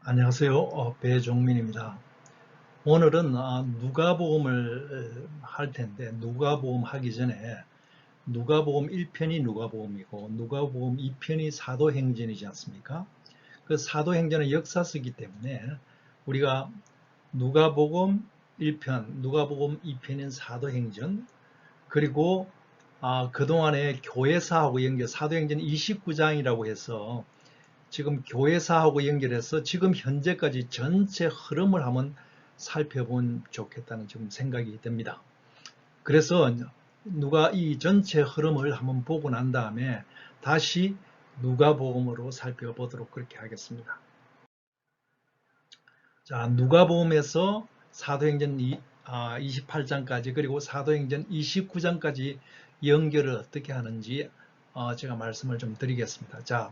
안녕하세요. 배종민입니다. 오늘은 누가복음을 할 텐데, 누가복음 하기 전에 누가복음 1편이 누가복음이고 누가복음 2편이 사도행전이지 않습니까? 그 사도행전은 역사서이기 때문에 우리가 누가복음 1편, 누가복음 2편인 사도행전, 그리고 그동안에 교회사하고 사도행전 29장이라고 해서 지금 교회사하고 연결해서 지금 현재까지 전체 흐름을 한번 살펴보면 좋겠다는 지금 생각이 듭니다. 그래서 누가 이 전체 흐름을 한번 보고 난 다음에 다시 누가복음으로 살펴보도록 그렇게 하겠습니다. 자, 누가복음에서 사도행전 28장까지 그리고 사도행전 29장까지 연결을 어떻게 하는지 제가 말씀을 좀 드리겠습니다. 자,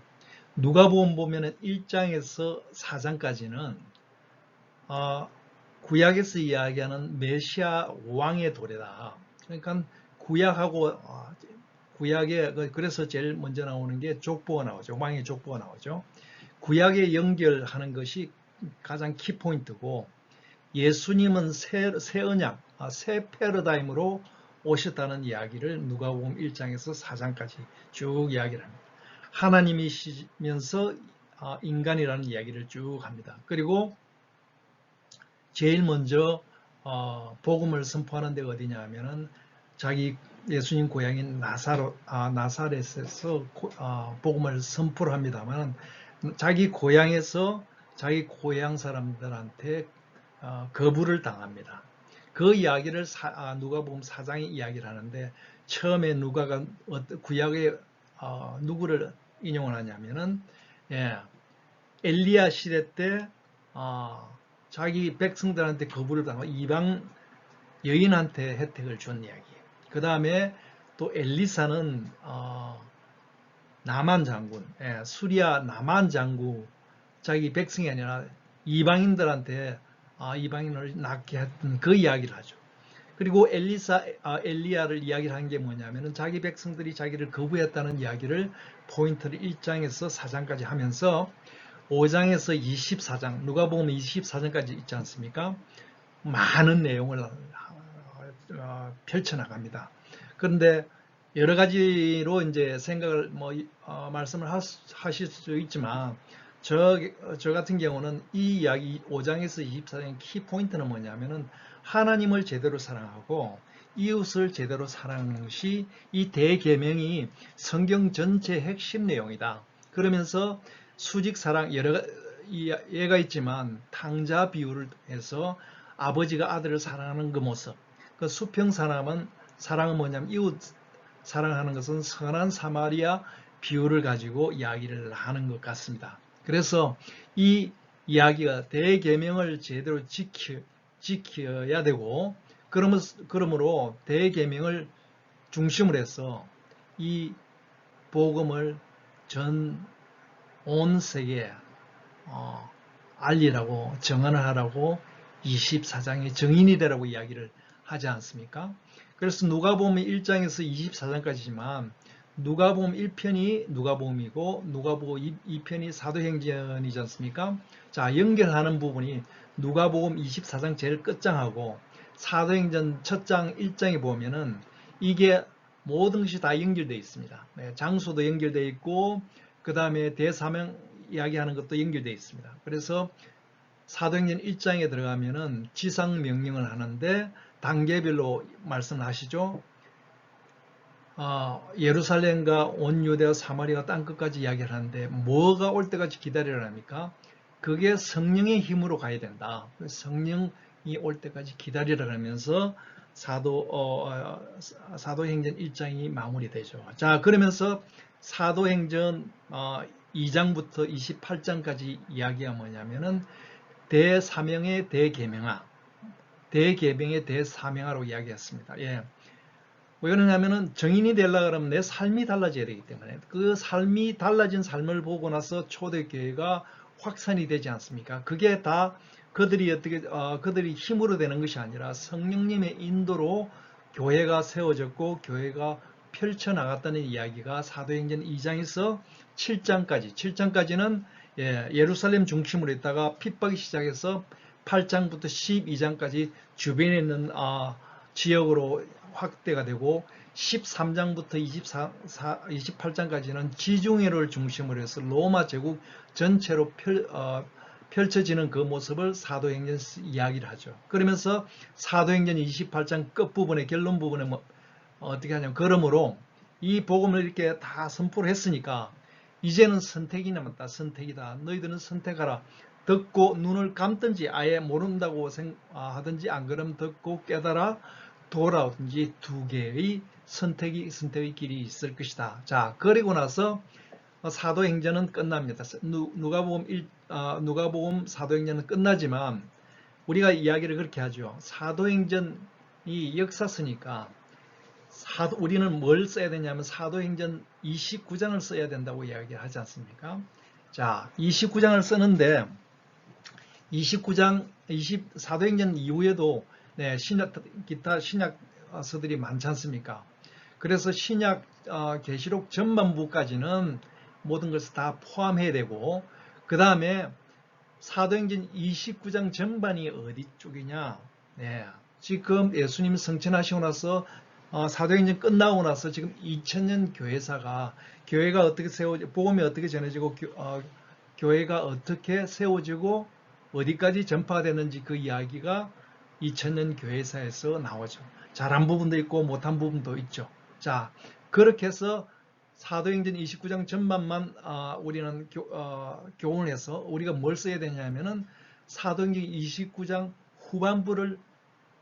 누가복음 보면은 1장에서 4장까지는 구약에서 이야기하는 메시아 왕의 도래다. 그러니까 구약하고 구약에 그래서 제일 먼저 나오는 게 족보가 나오죠. 왕의 족보가 나오죠. 구약에 연결하는 것이 가장 키포인트고, 예수님은 새 언약, 새 패러다임으로 오셨다는 이야기를 누가복음 1장에서 4장까지 쭉 이야기를 합니다. 하나님이시면서 인간이라는 이야기를 쭉 합니다. 그리고 제일 먼저 복음을 선포하는 데가 어디냐 하면은 자기 예수님 고향인 나사렛에서 복음을 선포를 합니다만, 자기 고향에서 자기 고향 사람들한테 거부를 당합니다. 그 이야기를 누가복음 4장에 이야기를 하는데, 처음에 누가가 구약에 누구를 인용을 하냐면은 엘리야 시대 때 자기 백성들한테 거부를 당하고 이방 여인한테 혜택을 준 이야기. 그 다음에 또 엘리사는 나만 장군, 수리아 나만 장군, 자기 백성이 아니라 이방인들한테 이방인을 낳게 했던 그 이야기를 하죠. 그리고 엘리야를 이야기를 한 게 뭐냐면은 자기 백성들이 자기를 거부했다는 이야기를 포인트를 1장에서 4장까지 하면서 5장에서 24장, 누가복음 24장까지 있지 않습니까? 많은 내용을 펼쳐나갑니다. 그런데 여러 가지로 이제 생각을 말씀을 하실 수 있지만, 저 같은 경우는 이 이야기 5장에서 24장의 키 포인트는 뭐냐면은 하나님을 제대로 사랑하고 이웃을 제대로 사랑하는 것이 이 대계명이 성경 전체의 핵심 내용이다. 그러면서 수직 사랑, 여러 예가 있지만 탕자 비유를 해서 아버지가 아들을 사랑하는 그 모습, 그 수평 사랑은 뭐냐면 이웃 사랑하는 것은 선한 사마리아 비유를 가지고 이야기를 하는 것 같습니다. 그래서 이 이야기가 대계명을 제대로 지켜야 되고, 그러므로 대계명을 중심으로 해서 이 복음을 온 세계에 알리라고, 정언을 하라고 24장의 정인이 되라고 이야기를 하지 않습니까? 그래서 누가복음 1장에서 24장까지지만 누가복음 1편이 누가복음이고 누가복음 2편이 사도행전이지 않습니까? 자, 연결하는 부분이 누가복음 24장 제일 끝장하고 사도행전 첫장 1장에 보면은 이게 모든 것이 다 연결되어 있습니다. 장소도 연결되어 있고, 그 다음에 대사명 이야기하는 것도 연결되어 있습니다. 그래서 사도행전 1장에 들어가면은 지상 명령을 하는데 단계별로 말씀하시죠. 예루살렘과 온 유대와 사마리아 땅끝까지 이야기를 하는데 뭐가 올 때까지 기다리라니까? 그게 성령의 힘으로 가야 된다. 성령이 올 때까지 기다리라 하면서 사도행전 1장이 마무리되죠. 자, 그러면서 사도행전 2장부터 28장까지 이야기가 뭐냐면은 대사명의 대계명화, 대계명의 대사명화로 이야기했습니다. 예. 왜 그러냐면은 정인이 되려고 그러면 내 삶이 달라져야 되기 때문에, 그 삶이 달라진 삶을 보고 나서 초대교회가 확산이 되지 않습니까? 그게 다 그들이 힘으로 되는 것이 아니라 성령님의 인도로 교회가 세워졌고 교회가 펼쳐나갔다는 이야기가 사도행전 2장에서 7장까지는 예루살렘 중심으로 있다가 핍박이 시작해서 8장부터 12장까지 주변에 있는 지역으로 확대가 되고 13장부터 28장까지는 지중해를 중심으로 해서 로마 제국 전체로 펼쳐지는 그 모습을 사도행전 이야기를 하죠. 그러면서 사도행전 28장 끝부분에 결론 부분에 어떻게 하냐면 그러므로 이 복음을 이렇게 다 선포를 했으니까 이제는 선택이 남았다. 선택이다. 너희들은 선택하라. 듣고 눈을 감든지 아예 모른다고 하든지 안 그러면 듣고 깨달아 돌아오든지 두 개의 선택의 길이 있을 것이다. 자, 그리고 나서 사도행전은 끝납니다. 누가복음 사도행전은 끝나지만 우리가 이야기를 그렇게 하죠. 사도행전이 역사서니까 우리는 뭘 써야 되냐면 사도행전 29장을 써야 된다고 이야기를 하지 않습니까? 자, 29장을 쓰는데 29장 사도행전 이후에도 기타 신약서들이 많지 않습니까? 그래서 신약 계시록 전반부까지는 모든 것을 다 포함해야 되고 그 다음에 사도행전 29장 전반이 어디 쪽이냐? 지금 예수님 성천하시고 나서 사도행전 끝나고 나서 지금 2000년 교회가 어떻게 복음이 어떻게 전해지고 교회가 어떻게 세워지고 어디까지 전파가 되는지 그 이야기가 2000년 교회사에서 나오죠. 잘한 부분도 있고 못한 부분도 있죠. 자, 그렇게 해서 사도행전 29장 전반만 우리는 교훈을 해서 우리가 뭘 써야 되냐면은 사도행전 29장 후반부를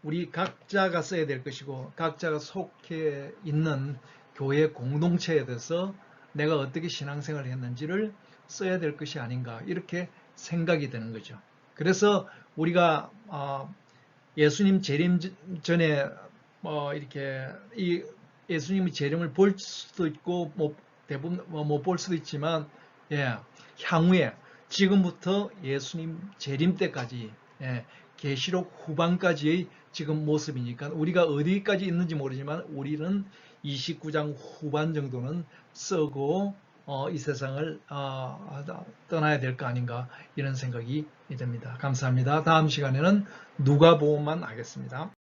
우리 각자가 써야 될 것이고 각자가 속해 있는 교회 공동체에 대해서 내가 어떻게 신앙생활을 했는지를 써야 될 것이 아닌가 이렇게 생각이 되는 거죠. 그래서 우리가 예수님 재림 전에 이렇게 이 예수님의 재림을 볼 수도 있고 대부분 못 볼 수도 있지만 향후에 지금부터 예수님 재림 때까지 계시록 후반까지의 지금 모습이니까 우리가 어디까지 있는지 모르지만 우리는 29장 후반 정도는 쓰고 이 세상을 떠나야 될 거 아닌가 이런 생각이 듭니다. 감사합니다. 다음 시간에는 누가복음만 하겠습니다.